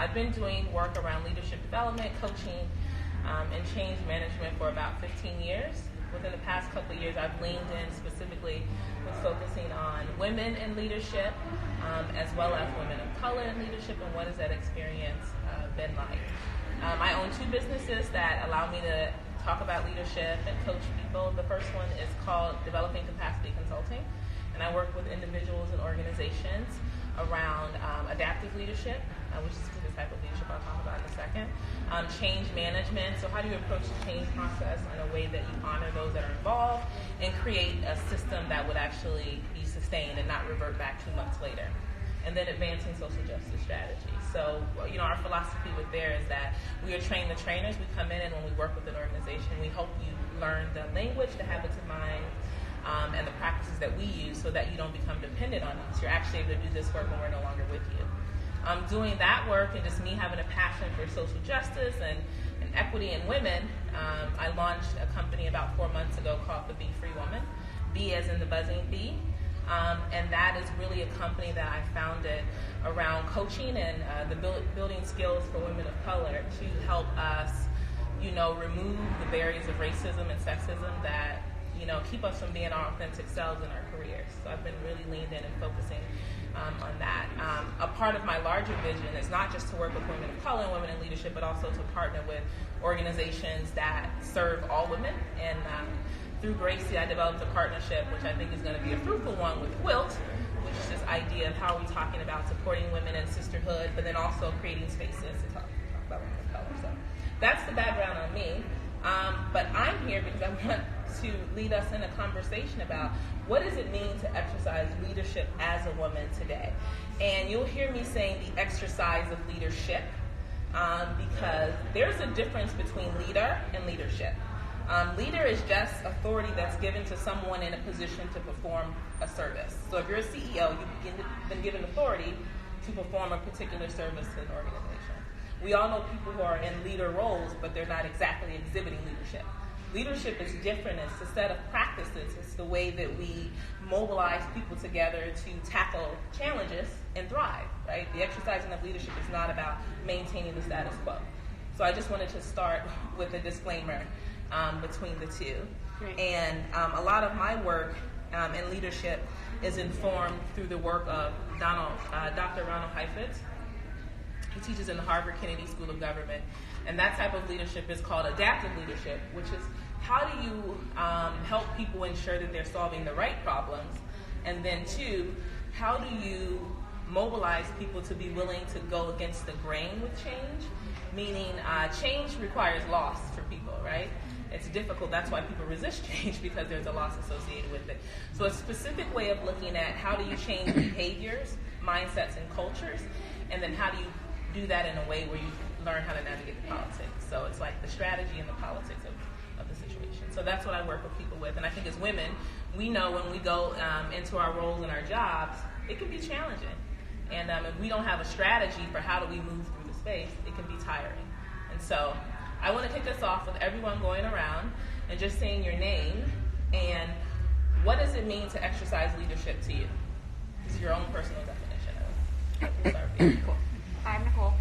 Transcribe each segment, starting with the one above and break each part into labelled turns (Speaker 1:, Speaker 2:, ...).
Speaker 1: I've been doing work around leadership development, coaching, and change management for about 15 years. Within the past couple of years, I've leaned in specifically with focusing on women in leadership, as well as women of color in leadership, and what has that experience been like. I own two businesses that allow me to talk about leadership and coach people. The first one is called Developing Capacity Consulting, and I work with individuals and organizations around adaptive leadership, which is the type of leadership I'll talk about in a second. Change management, so how do you approach the change process in a way that you honor those that are involved and create a system that would actually be sustained and not revert back 2 months later. And then advancing social justice strategies. So, our philosophy with there is that we are train the trainers. We come in, and when we work with an organization, we help you learn the language, the habits of mind, and the practices that we use so that you don't become dependent on us. You're actually able to do this work when we're no longer with you. Doing that work and just me having a passion for social justice and equity in women, I launched a company about 4 months ago called the Be Free Woman, B as in the buzzing bee. And that is really a company that I founded around coaching and the building skills for women of color to help us, remove the barriers of racism and sexism that, keep us from being our authentic selves in our careers. So I've been really leaned in and focusing on that. A part of my larger vision is not just to work with women of color and women in leadership, but also to partner with organizations that serve all women. And through Gracie, I developed a partnership, which I think is going to be a fruitful one, with Wilt, which is this idea of how are we talking about supporting women in sisterhood, but then also creating spaces to talk about women of color. So that's the background on me. But I'm here because I want to lead us in a conversation about what does it mean to exercise leadership as a woman today. And you'll hear me saying the exercise of leadership because there's a difference between leader and leadership. Leader is just authority that's given to someone in a position to perform a service. So if you're a CEO, you've been given authority to perform a particular service to an organization. We all know people who are in leader roles, but they're not exactly exhibiting leadership. Leadership is different. It's a set of practices. It's the way that we mobilize people together to tackle challenges and thrive, right? The exercising of leadership is not about maintaining the status quo. So I just wanted to start with a disclaimer between the two.
Speaker 2: Great.
Speaker 1: And a lot of my work in leadership is informed through the work of Dr. Ronald Heifetz. He teaches in the Harvard Kennedy School of Government. And that type of leadership is called adaptive leadership, which is how do you help people ensure that they're solving the right problems? And then two, how do you mobilize people to be willing to go against the grain with change? Meaning change requires loss for people, right? It's difficult. That's why people resist change, because there's a loss associated with it. So a specific way of looking at how do you change behaviors, mindsets, and cultures, and then how do you do that in a way where you learn how to navigate the politics. So it's like the strategy and the politics of the situation. So that's what I work with people with. And I think as women, we know when we go into our roles and our jobs, it can be challenging. And if we don't have a strategy for how do we move through the space, it can be tiring. And so I want to kick us off with everyone going around and just saying your name and what does it mean to exercise leadership to you? This is your own personal definition of it. Cool.
Speaker 2: I'm Nicole.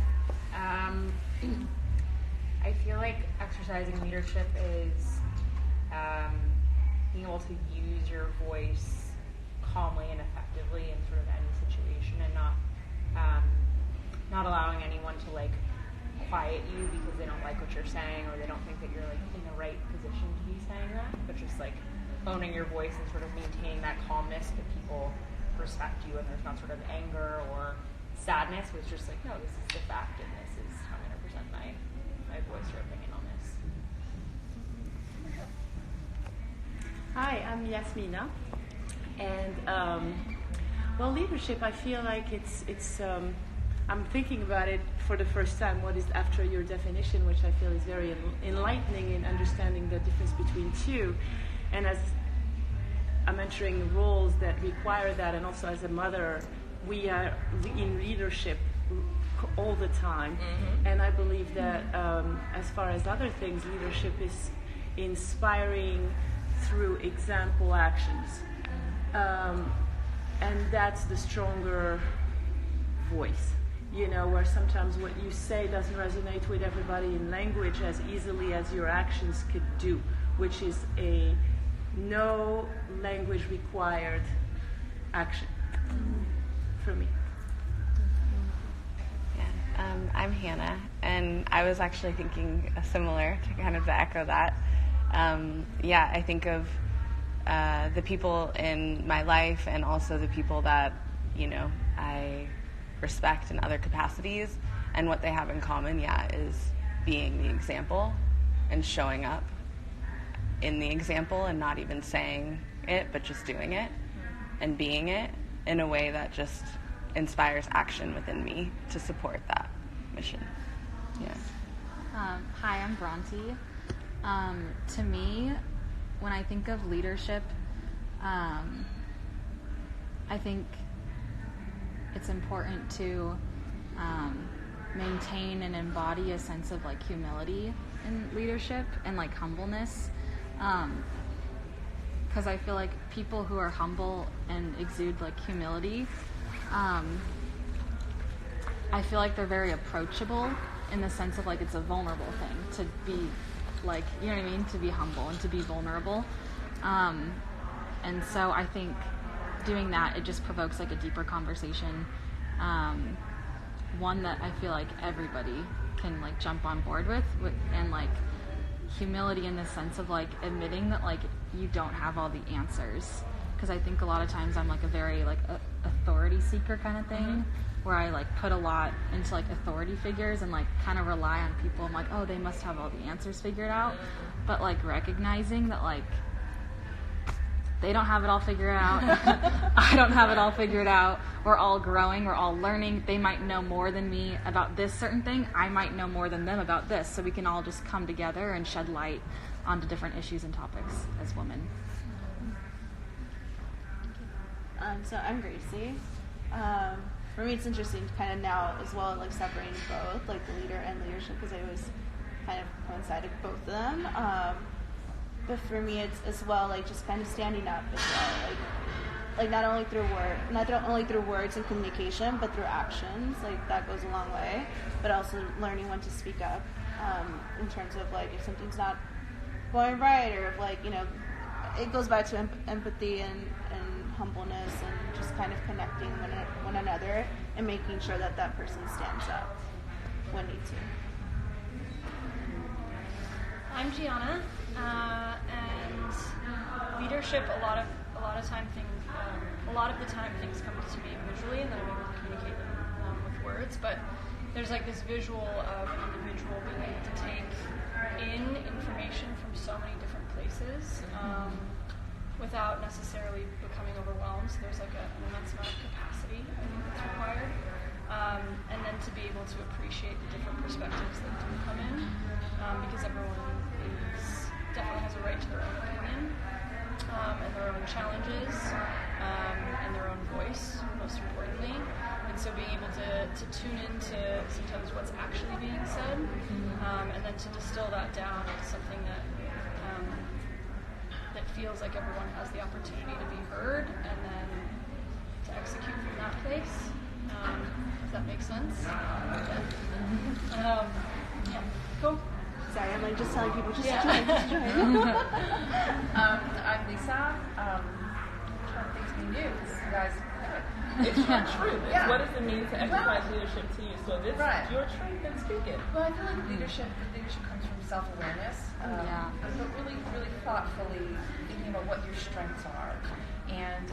Speaker 2: I feel like exercising leadership is being able to use your voice calmly and effectively in sort of any situation, and not allowing anyone to quiet you because they don't like what you're saying or they don't think that you're in the right position to be saying that, but just owning your voice and sort of maintaining that calmness that people respect you and there's not sort of anger or sadness, was just no, this is the fact and this is how I'm going to present my voice or opinion on this.
Speaker 3: Hi, I'm Yasmina, and leadership, I feel like it's I'm thinking about it for the first time, what is after your definition, which I feel is very enlightening in understanding the difference between two. And as I'm entering roles that require that, and also as a mother, we are in leadership all the time.
Speaker 1: Mm-hmm.
Speaker 3: And I believe that as far as other things, leadership is inspiring through example actions. And that's the stronger voice. where sometimes what you say doesn't resonate with everybody in language as easily as your actions could do, which is a no language required action for me.
Speaker 4: Yeah, I'm Hannah, and I was actually thinking similar to kind of echo that. I think of the people in my life and also the people that, I respect in other capacities, and what they have in common, is being the example and showing up in the example and not even saying it, but just doing it and being it in a way that just inspires action within me to support that mission. Yeah.
Speaker 5: Hi, I'm Bronte. To me, when I think of leadership, I think it's important to maintain and embody a sense of like humility in leadership and like humbleness, because I feel like people who are humble and exude like humility, I feel like they're very approachable in the sense of like it's a vulnerable thing to be like, you know what I mean, to be humble and to be vulnerable, and so I think doing that, it just provokes like a deeper conversation, one that I feel like everybody can like jump on board with, and like humility in the sense of like admitting that like you don't have all the answers, because I think a lot of times I'm like a very like authority seeker kind of thing, where I like put a lot into like authority figures and like kind of rely on people. I'm like, oh, they must have all the answers figured out, but like recognizing that like they don't have it all figured out. I don't have it all figured out. We're all growing. We're all learning. They might know more than me about this certain thing. I might know more than them about this. So we can all just come together and shed light onto different issues and topics as women.
Speaker 6: So I'm Gracie. For me, it's interesting to kind of now as well, like separating both, like the leader and leadership, because I always kind of coincided with both of them. But for me, it's as well like just kind of standing up as well, like not only through words and communication, but through actions. Like that goes a long way. But also learning when to speak up, in terms of like if something's not going right, or if like it goes back to empathy and humbleness and just kind of connecting one another and making sure that that person stands up when need to.
Speaker 7: I'm Gianna, and leadership. A lot of the time things come to me visually, and then I'm able to communicate them with words. But there's like this visual of an individual being able to take in information from so many different places, without necessarily becoming overwhelmed. So there's like an immense amount of capacity I think that's required, and then to be able to appreciate the different perspectives that do come in, because everyone definitely has a right to their own opinion, and their own challenges, and their own voice, most importantly. And so being able to tune into sometimes what's actually being said, and then to distill that down into something that feels like everyone has the opportunity to be heard, and then to execute from that place. Does that make sense? Yeah. Cool.
Speaker 6: Sorry, I'm like just telling people just join.
Speaker 8: I'm Lisa. Trying to think something new because you guys know it.
Speaker 1: It's your truth. It's what does it mean to exercise leadership to you? So if it's your truth, then speak it.
Speaker 8: Well, I feel like leadership comes from self-awareness, but really, really thoughtfully thinking about what your strengths are, and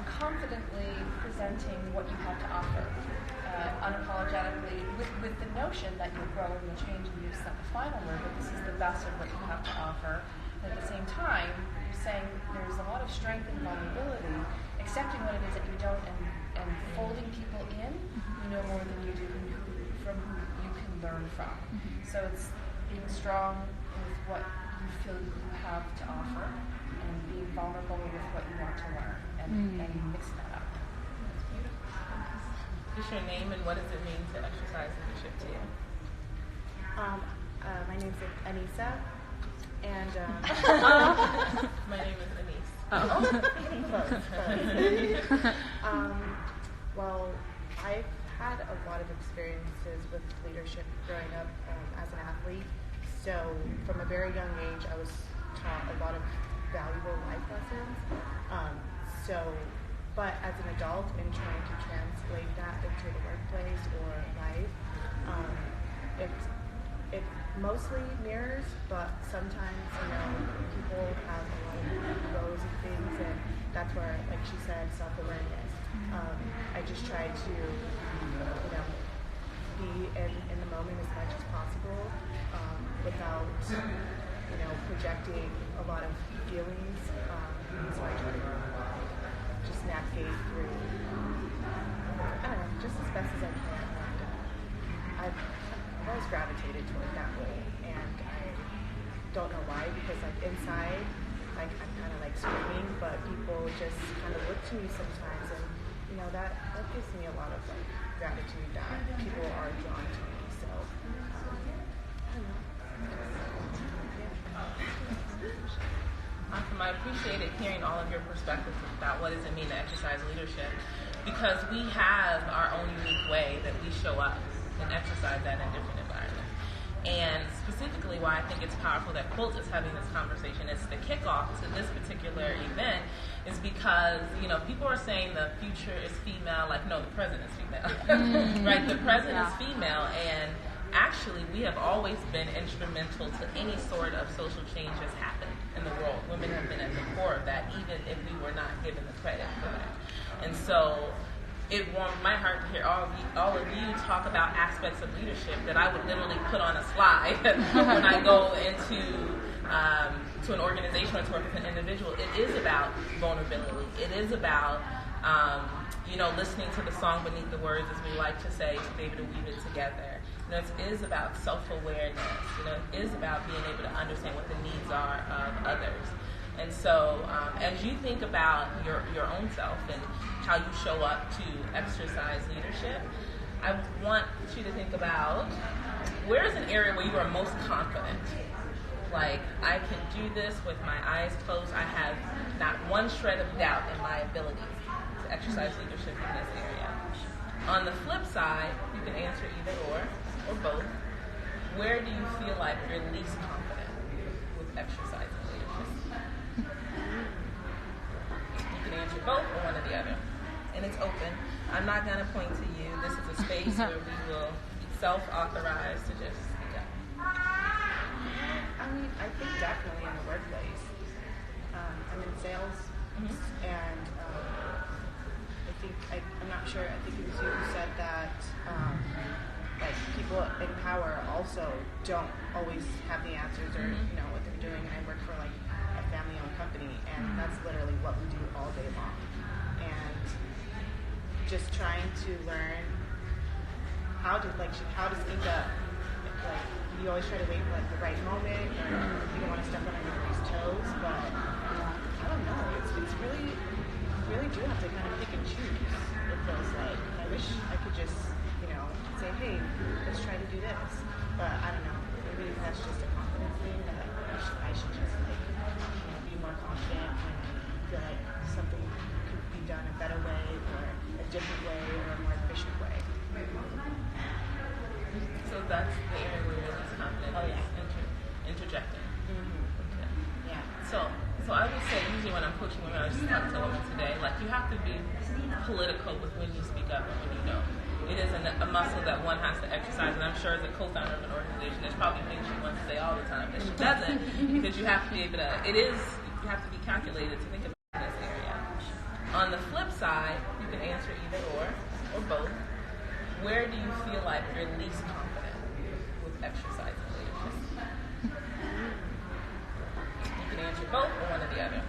Speaker 8: confidently presenting what you have to offer, unapologetically, with the notion that you'll grow and you'll change and you've set the final word, but this is the best of what you have to offer. And at the same time, you're saying there's a lot of strength and vulnerability, accepting what it is that you don't, and folding people in, you know more than you do from who you can learn from. So it's being strong with what you feel you have to offer, and being vulnerable with what you want to learn, and mixing that up. That's beautiful.
Speaker 1: Just your name and what does it mean to exercise leadership to you?
Speaker 9: My name's Anissa, and
Speaker 1: my name is Anise.
Speaker 9: Well, I've had a lot of experiences with leadership growing up as an athlete. So from a very young age, I was taught a lot of valuable life lessons. But as an adult and trying to translate that into the workplace or life, it mostly mirrors, but sometimes, people have a lot of egos and things, and that's where, like she said, self-awareness. I just try to, be in the moment as much as possible, without, projecting a lot of feelings. So I try to just navigate through, just as best as I can. And I've always gravitated toward that way, and I don't know why, because inside, I'm kind of screaming, but people just kind of look to me sometimes, and that gives me a lot of gratitude that people are drawn to me. So I don't know.
Speaker 1: Awesome. I appreciated hearing all of your perspectives about what does it mean to exercise leadership, because we have our own unique way that we show up and exercise that in different environments. And specifically why I think it's powerful that Quilt is having this conversation, it's the kickoff to this particular event, is because, people are saying the future is female, no, the present is female. Right? The present is female, and actually we have always been instrumental to any sort of social change that's happened in the world. Women have been at the core of that, even if we were not given the credit for that. And so it warmed my heart to hear all of you talk about aspects of leadership that I would literally put on a slide when I go into to an organization or to work with an individual. It is about vulnerability. It is about listening to the song beneath the words, as we like to say, to be able to weave it together. It is about self-awareness. It is about being able to understand what the needs are of others. And so as you think about your own self and how you show up to exercise leadership, I want you to think about, where is an area where you are most confident? I can do this with my eyes closed. I have not one shred of doubt in my ability to exercise leadership in this area. On the flip side, you can answer either or both. Where do you feel like you're least confident with exercising leadership? You can answer both or one or the other. And it's open. I'm not going to point to you. This is a space where we will be self-authorized to just speak up.
Speaker 9: I think definitely in the workplace. I'm in sales, and I'm not sure, I think it was you who said that people in power also don't always have the answers or what they're doing, and I work for a family-owned company, and that's literally what we do all day long. And just trying to learn how to speak up. You always try to wait for the right moment, or you don't want to step on anybody's toes, but I don't know. It's really do have to kind of pick and choose. It feels like I wish I could just say, hey, let's try to do this, but I don't know. Maybe that's just a confidence thing that I should just be more confident and feel like something could be done a better way or a different way or a more efficient way.
Speaker 1: So that's the area where you're least confident. Oh yeah, interjecting. Okay. Yeah. So I would say usually when I'm coaching women, I just talk to women today, you have to be political with when you speak up and when you don't. It is a muscle that one has to exercise, and I'm sure as a co-founder of an organization, there's probably things she wants to say all the time that she doesn't, because you have to be able to. You have to be calculated to think about this area. On the flip side, you can answer either or both. Where do you feel like you're least confident with exercising leadership? You can answer both or one or the other.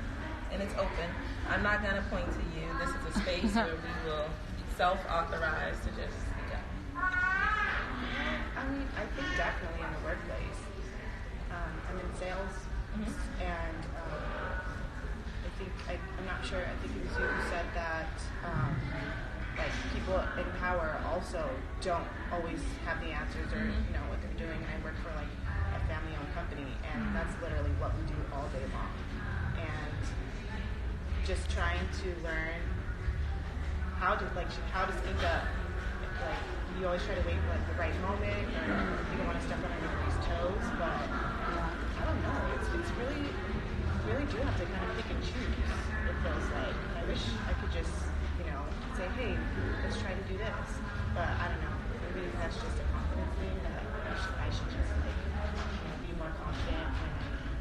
Speaker 1: And it's open. I'm not going to point to you. This is a space where we will be self-authorized to just speak up.
Speaker 9: I think definitely in the workplace. I'm in sales, and I'm not sure, I think it was you who said that people in power also don't always have the answers or what they're doing, and I work for a family-owned company, and that's literally what we do all day long. And just trying to learn how to speak up. like you always try to wait for like the right moment, or you don't want to step on anybody's toes. But I don't know. It's really, you really do have to kind of pick and choose. It feels like I wish I could just, say, hey, let's try to do this. But I don't know. Maybe that's just a confidence thing that I should just like be more confident and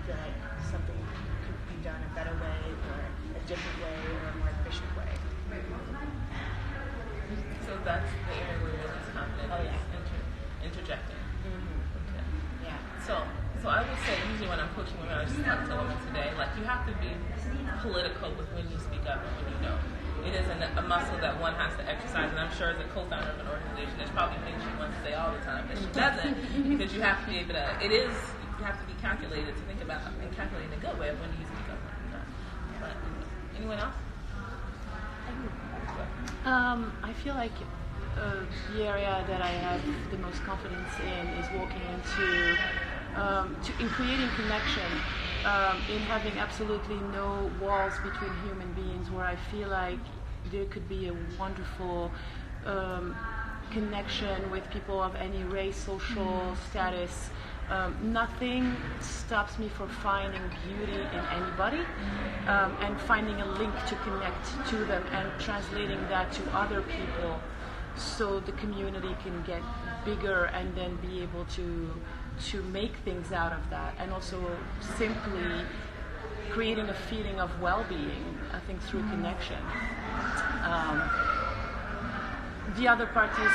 Speaker 9: feel like something could be done a better way, or a different way, or a more efficient way.
Speaker 1: So that's the area where you're less confident.
Speaker 9: Oh, yeah.
Speaker 1: Interjecting.
Speaker 9: Mm-hmm.
Speaker 1: Okay.
Speaker 9: Yeah.
Speaker 1: So I would say usually when I'm coaching women, I just talk to women today, like you have to be political with when you speak up and when you don't. It is a muscle that one has to exercise, and I'm sure as a co-founder of an organization, there's probably things she wants to say all the time that she doesn't, because you have to be able to, you have to be calculated to think about and calculate in a good way of when do you speak up and when you don't. But anyone else?
Speaker 3: I feel like the area that I have the most confidence in is walking into in creating connection, in having absolutely no walls between human beings, where I feel like there could be a wonderful connection with people of any race, social status. Nothing stops me from finding beauty in anybody, and finding a link to connect to them and translating that to other people, so the community can get bigger and then be able to make things out of that, and also simply creating a feeling of well-being, I think, through connection. The other part is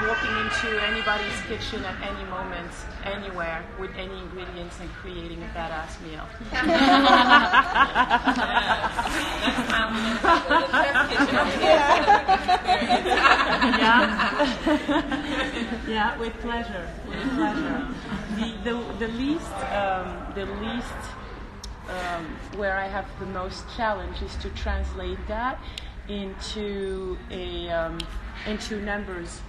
Speaker 3: walking into anybody's kitchen at any moment, anywhere, with any ingredients, and creating a badass meal.
Speaker 1: Next time we're going to go to the chef's kitchen.
Speaker 3: Yeah, with pleasure. With pleasure. The least where I have the most challenge is to translate that into into numbers.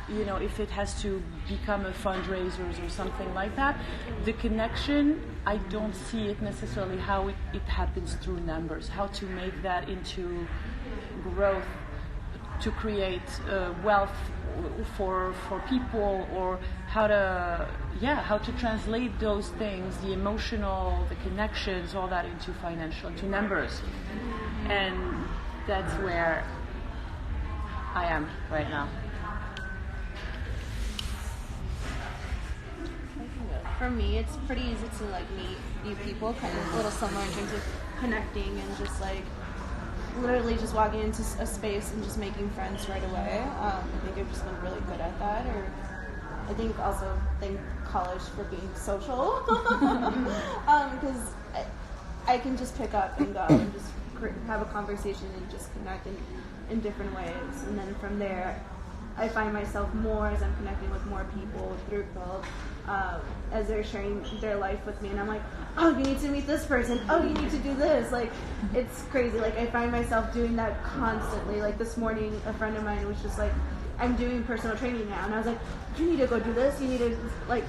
Speaker 3: If it has to become a fundraiser or something like that, the connection, I don't see it necessarily how it happens through numbers, how to make that into growth, to create wealth for people, or how to translate those things, the emotional, the connections, all that into numbers. And that's where I am right now.
Speaker 6: For me, it's pretty easy to meet new people, kind of a little similar in terms of connecting and just literally just walking into a space and just making friends right away. I think I've just been really good at that. Or I think also thank college for being social, because I can just pick up and go and just have a conversation and just connect in different ways. And then from there, I find myself more as I'm connecting with more people through Quilt, as they're sharing their life with me, and I'm like, oh, you need to meet this person, oh, you need to do this. It's crazy. I find myself doing that constantly. This morning, a friend of mine was just like, I'm doing personal training now, and I was like, you need to go do this, you need to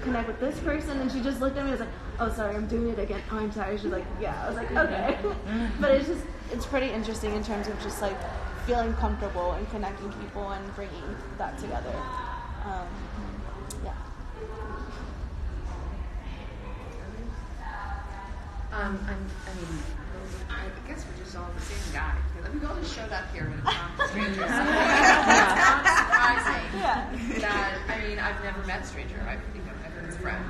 Speaker 6: connect with this person, and she just looked at me and was like, oh, sorry, I'm doing it again, oh, I'm sorry. She's like, yeah. I was like, okay. But it's pretty interesting in terms of just feeling comfortable and connecting people and bringing that together. Yeah.
Speaker 10: I guess we're just all the same guy. We've all just showed up here with a stranger. It's surprising that, I've never met a stranger. I think of everyone's friend.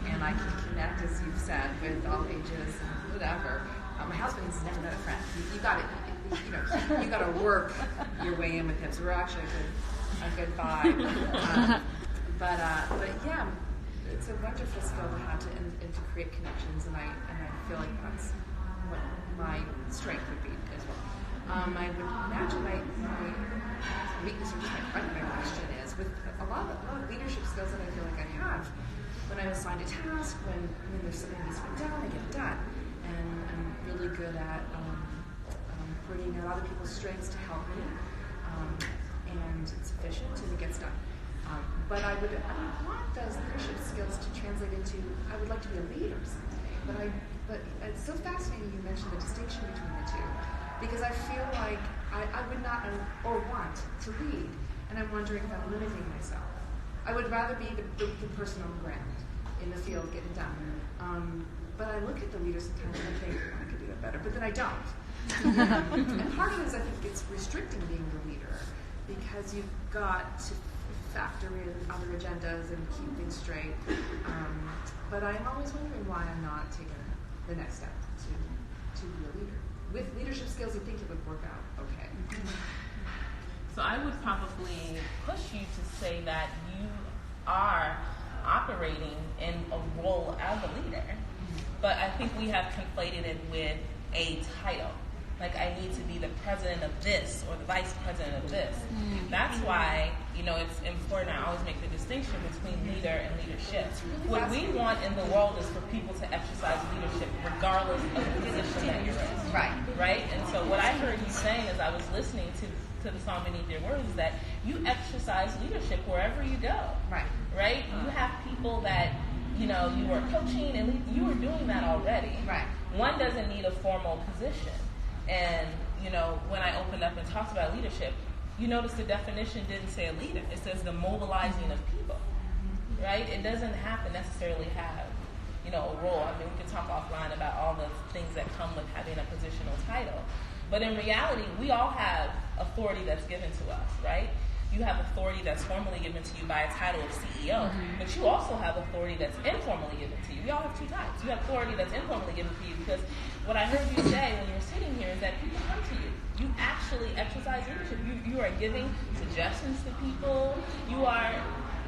Speaker 10: And I can connect, as you've said, with all ages and whatever. My husband's never met a friend. You got it. You got to work your way in with him. So we're actually a good vibe. But yeah, it's a wonderful skill to have and to create connections, and I feel like that's what my strength would be as well. I would imagine my weakness, or just my question is, with a lot of leadership skills that I feel like I have, when I'm assigned a task, when there's something that needs to be done, I get it done. And I'm really good at bringing out other people's strengths to help me, and it's efficient and it gets done. But I want those leadership skills to translate into, I would like to be a leader someday. But it's so fascinating you mentioned the distinction between the two, because I feel like I would not or want to lead, and I'm wondering if I'm limiting myself. I would rather be the person on the ground in the field getting done. But I look at the leaders sometimes and I think, I could do that better, but then I don't. And part of it is I think it's restricting being the leader because you've got to factor in other agendas and keep things straight. But I'm always wondering why I'm not taking the next step to be a leader. With leadership skills, you think it would work out okay.
Speaker 1: So I would probably push you to say that you are operating in a role as a leader, but I think we have conflated it with a title. Like, I need to be the president of this or the vice president of this. That's why, it's important. I always make the distinction between leader and leadership. What we want in the world is for people to exercise leadership regardless of the position that you're in. Right? And so what I heard you saying as I was listening to the song Beneath Your Words is that you exercise leadership wherever you go. Right? You have people that, you are coaching and you are doing that already. One doesn't need a formal position. And, when I opened up and talked about leadership, you notice the definition didn't say a leader. It says the mobilizing of people, right? It doesn't have to necessarily have, a role. I mean, we can talk offline about all the things that come with having a positional title. But in reality, we all have authority that's given to us, right? You have authority that's formally given to you by a title of CEO, but you also have authority that's informally given to you. We all have two types. You have authority that's informally given to you because what I heard you say when you were sitting here is that people come to you. You actually exercise leadership. You are giving suggestions to people.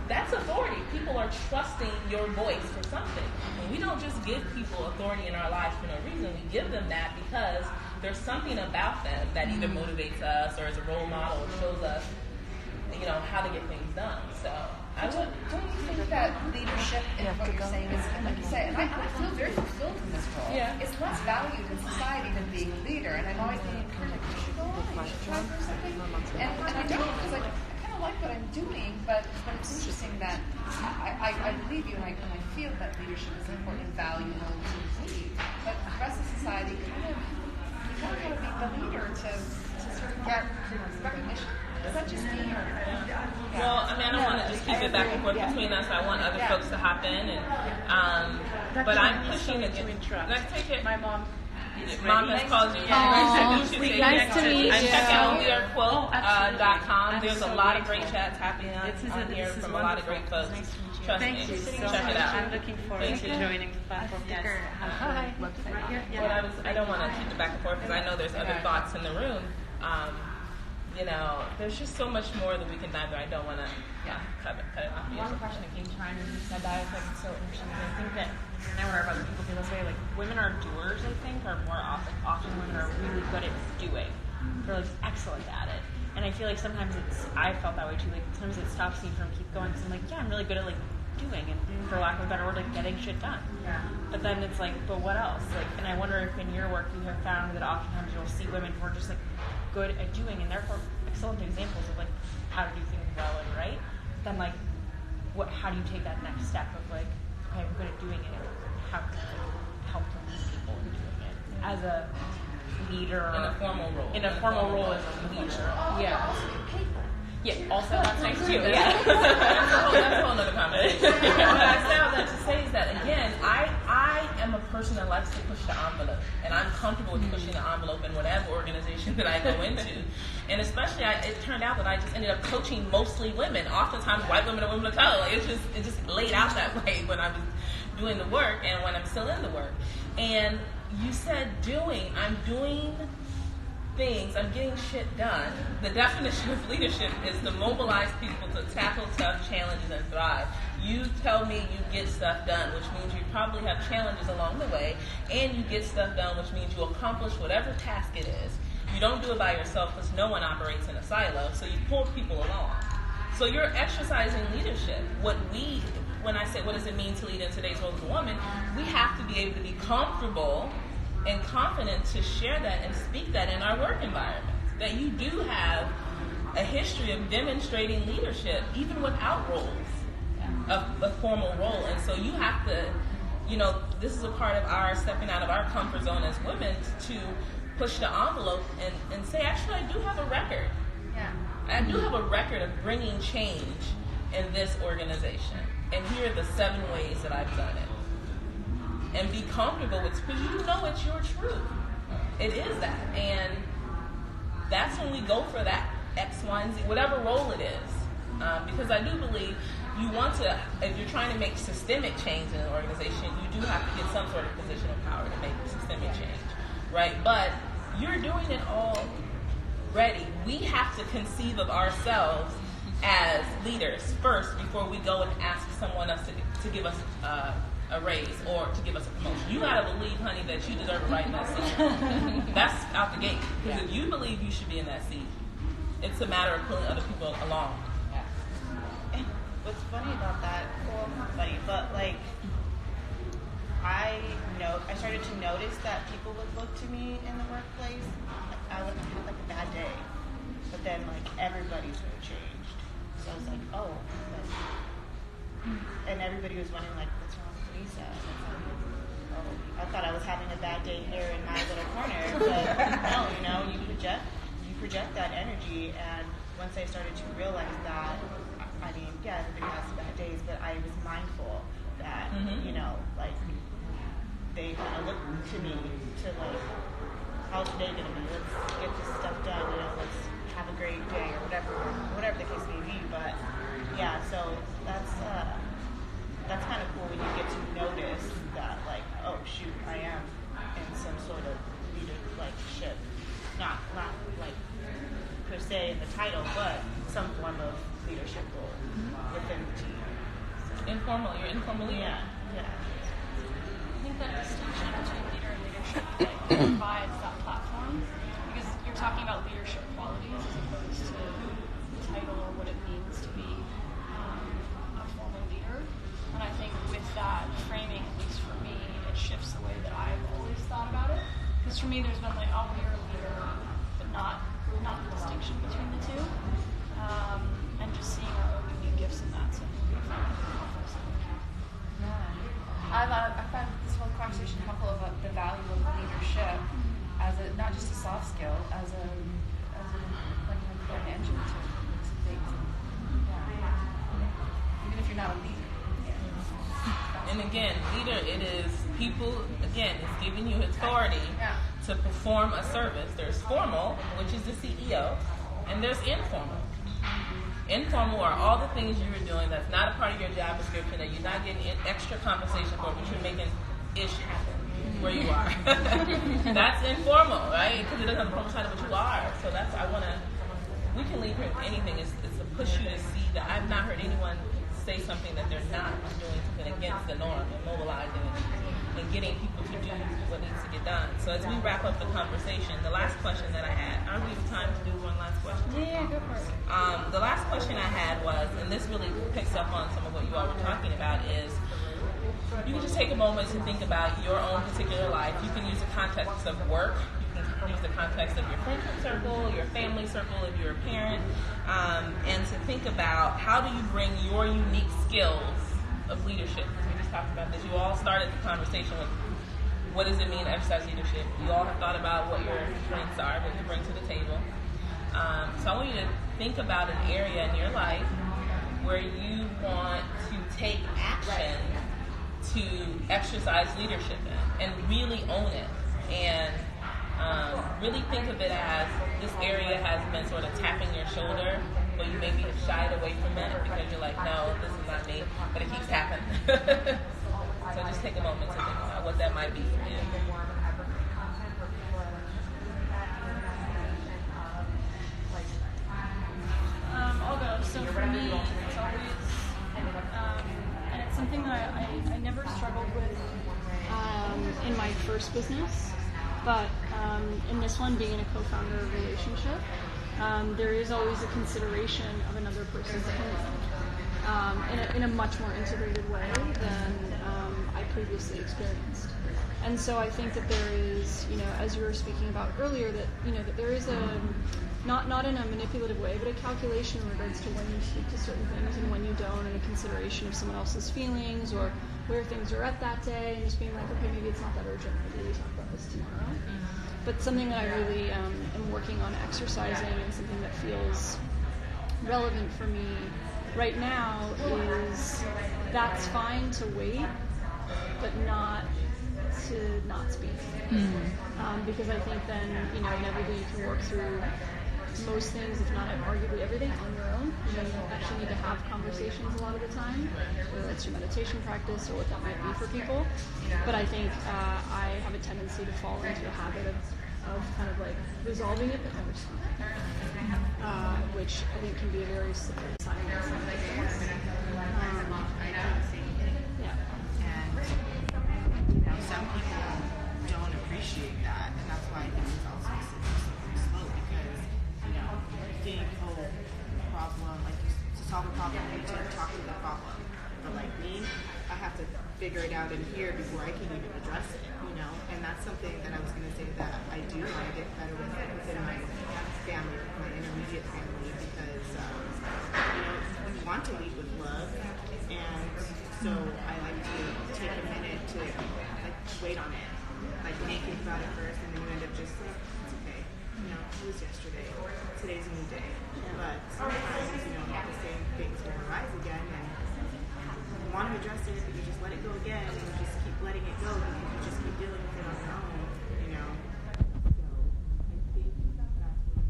Speaker 1: That's authority. People are trusting your voice for something. And we don't just give people authority in our lives for no reason. We give them that because there's something about them that either motivates us or is a role model or shows us how to get things done. So
Speaker 10: don't you think that leadership in what you're saying is, like you say, and I feel very fulfilled in this role. It's less valued in society than being a leader, and I'm always being encouraged, you should go on, you should try for something. And I don't, because I kind of like what I'm doing, but it's interesting that I believe you, and I feel that leadership is important and valuable to lead, but the rest of society kind of got to be the leader to sort of get recognition. Is that just me?
Speaker 1: Well, I don't want to just keep it back and forth between us. I want other folks to hop in, and but I'm pushing again. Let's take it.
Speaker 3: My mom
Speaker 1: has called you.
Speaker 3: Nice to meet you.
Speaker 1: And check out wearequote.com. There's a lot of great chats happening on here from a lot of great folks. Trust me.
Speaker 3: Thank you so
Speaker 1: Check
Speaker 3: much.
Speaker 1: it out.
Speaker 3: I'm looking forward to joining the platform.
Speaker 4: Hi.
Speaker 1: I don't want to keep it back and forth because I know there's other thoughts in the room. There's just so much more that we can dive into. I don't want to cut it off.
Speaker 2: One question that came to mind when you said that, I was like, it's so interesting. I think that, and I wonder if other people feel this way, like women are doers, I think, are more often women are really good at doing. They're like excellent at it. And I feel like sometimes I felt that way too, like sometimes it stops me from keep going because I'm like, I'm really good at like doing and for lack of a better word, like getting shit done. But then it's like, but what else? Like, and I wonder if in your work you have found that oftentimes you'll see women who are just like good at doing and therefore excellent examples of like how to do things well and right. Then like, how do you take that next step of like, okay, I'm good at doing it. How can I help to lead people in doing it as a leader
Speaker 1: in a formal role?
Speaker 2: In a formal role as a leader. Also that's nice too.
Speaker 1: That's a whole other conversation. What I say all that to say is that again, I am a person that likes to push the envelope, and I'm comfortable with pushing the envelope in whatever organization that I go into. And especially, it turned out that I just ended up coaching mostly women. Oftentimes, white women and women of color. It just laid out that way when I was doing the work and when I'm still in the work. And you said doing. I'm doing things. I'm getting shit done. The definition of leadership is to mobilize people to tackle tough challenges and thrive. You tell me you get stuff done, which means you probably have challenges along the way, and you get stuff done, which means you accomplish whatever task it is. You don't do it by yourself because no one operates in a silo, so you pull people along. So you're exercising leadership. When I say what does it mean to lead in today's world as a woman, we have to be able to be comfortable and confident to share that and speak that in our work environment. That you do have a history of demonstrating leadership, even without roles, a formal role. And so you have to, this is a part of our stepping out of our comfort zone as women to push the envelope and say, actually, I do have a record. I do have a record of bringing change in this organization. And here are the 7 ways that I've done it. And be comfortable with, because you know it's your truth. It is that. And that's when we go for that X, Y, and Z, whatever role it is. Because I do believe you want to, if you're trying to make systemic change in an organization, you do have to get some sort of position of power to make systemic change, right? But you're doing it already. We have to conceive of ourselves as leaders first before we go and ask someone else to give us a raise or to give us a promotion. You gotta believe, honey, that you deserve a right in that seat. That's out the gate. Because if you believe you should be in that seat, it's a matter of pulling other people along.
Speaker 9: And what's funny about that, well, not funny, but like, I started to notice that people would look to me in the workplace. Like, I would have like a bad day, but then like everybody's really changed. So I was like, oh, and everybody was wondering like, what's wrong with Lisa? And it's like, oh, I thought I was having a bad day here in my little corner, but no, you project that energy. And once I started to realize that, I mean, yeah, everybody has bad days, but I was mindful that, like, they kind of look to me to like, how's today gonna be? Let's get this stuff done, let's have a great day or whatever the case may be. But yeah, so that's kind of cool when you get to notice that, like, oh shoot, I am in some sort of leadership, not like per se in the title, but some form of leadership role within the team. So,
Speaker 1: Informal, you're informal leader.
Speaker 9: Yeah.
Speaker 7: I think that distinction between leader and leadership provides that platform, because you're talking about leadership qualities as opposed to the title or what it means to be a formal leader. And I think with that framing, at least for me, it shifts the way that I've always thought about it. Because for me, there's been like, oh, you're a leader, but not the distinction between the two. And just seeing our own unique gifts in that. So
Speaker 8: I found this whole conversation helpful about the value of leadership as not just a soft skill, as an engine to things. Even if you're not a leader.
Speaker 1: And again, leader, it is people, again, it's giving you authority to perform a service. There's formal, which is the CEO, and there's informal. Informal are all the things you were doing that's not a part of your job description, that you're not getting extra compensation for, but you're making ish happen where you are. That's informal, right? Because it doesn't have a formal title, but you are. So that's, we can lead with anything. It's to push you to see that. I've not heard anyone say something that they're not doing something against the norm and mobilizing and getting people to do what needs to get done. So as we wrap up the conversation, the last question that I had, I don't have time to do one last question.
Speaker 7: Yeah, go for it.
Speaker 1: The last question I had was, and this really picks up on some of what you all were talking about, is you can just take a moment to think about your own particular life. You can use the context of work. You can use the context of your friendship circle, your family circle, if you're a parent, and to think about how do you bring your unique skills of leadership. We just talked about this. You all started the conversation with what does it mean to exercise leadership. You all have thought about what your strengths are, what you bring to the table. So I want you to think about an area in your life where you want to take action to exercise leadership in and really own it. And really think of it as this area has been sort of tapping your shoulder, but you maybe have shied away from it because you're like, no, this is not me, but it keeps happening. So just take a moment to think about what that might be for you.
Speaker 7: I'll go. So for me, it's always, and it's something that I never struggled with in my first business, but in this one, being a co-founder of a relationship, there is always a consideration of another person's opinion in a much more integrated way than I previously experienced. And so I think that there is, as you were speaking about earlier, that that there is a not in a manipulative way, but a calculation in regards to when you speak to certain things and when you don't, and a consideration of someone else's feelings or where things are at that day, and just being like, okay, maybe it's not that urgent, maybe we talk about this tomorrow. But something that I really am working on exercising, and something that feels relevant for me right now is that's fine to wait, but not to not speak. Because I think then, inevitably you can work through most things, if not arguably everything, on your own. You don't actually need to have conversations a lot of the time, whether that's your meditation practice or what that might be for people. But I think I have a tendency to fall into a habit of kind of like resolving it but never speaking, which I think can be a very slippery sign in some things.
Speaker 9: And some people don't appreciate that, and that's why I think it's also slow, because you think, problem, like to solve a problem, you need to talk to the problem. But like me, I have to figure it out in here before I can even address it, and that's something that I was going to say that I do want to get better with within my family, my intermediate family, because we want to lead with love, and so I like to take a minute to wait on it, think about it first, and then you end up just like, it's okay, it was yesterday, today's a new day, but sometimes the same things will arise again, and you want to address it, but you just let it go again, and you just keep letting it go because you just keep dealing with it on your own, So I think that's what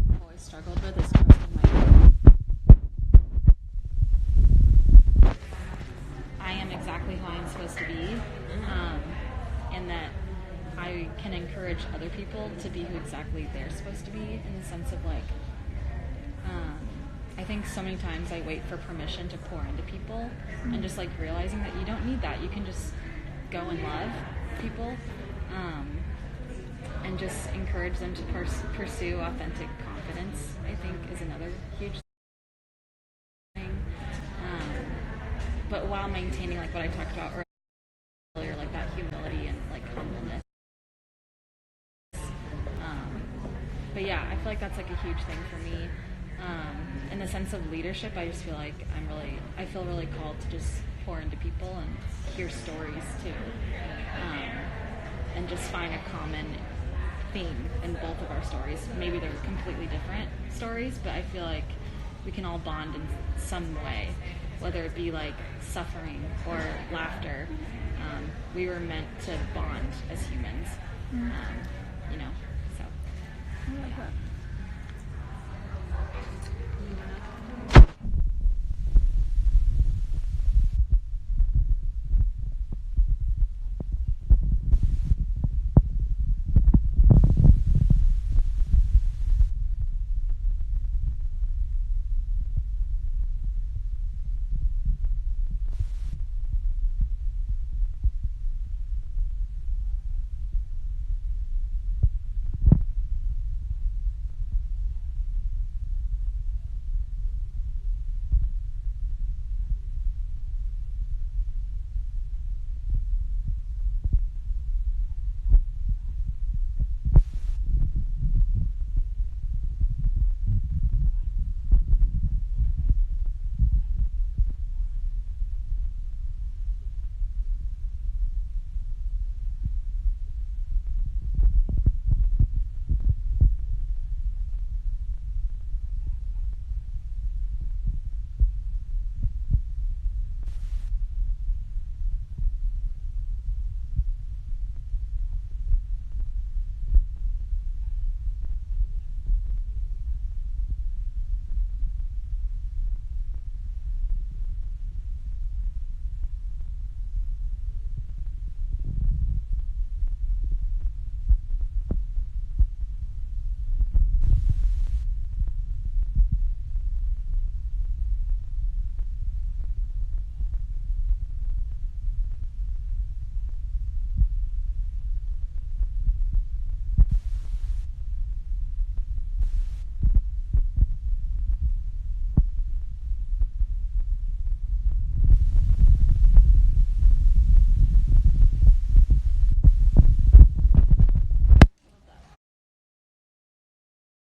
Speaker 5: I've always struggled with is trusting my gut. I am exactly who I'm supposed to be, and that I can encourage other people to be who exactly they're supposed to be, in the sense of I think so many times I wait for permission to pour into people, and just realizing that you don't need that. You can just go and love people, and just encourage them to pursue authentic confidence, I think, is another huge thing. But while maintaining what I talked about earlier, that humility and humbleness. But yeah, I feel like that's a huge thing for me. In the sense of leadership, I just feel like I feel really called to just pour into people and hear stories too, and just find a common theme in both of our stories. Maybe they're completely different stories, but I feel like we can all bond in some way, whether it be suffering or laughter. We were meant to bond as humans, so.
Speaker 7: I like that.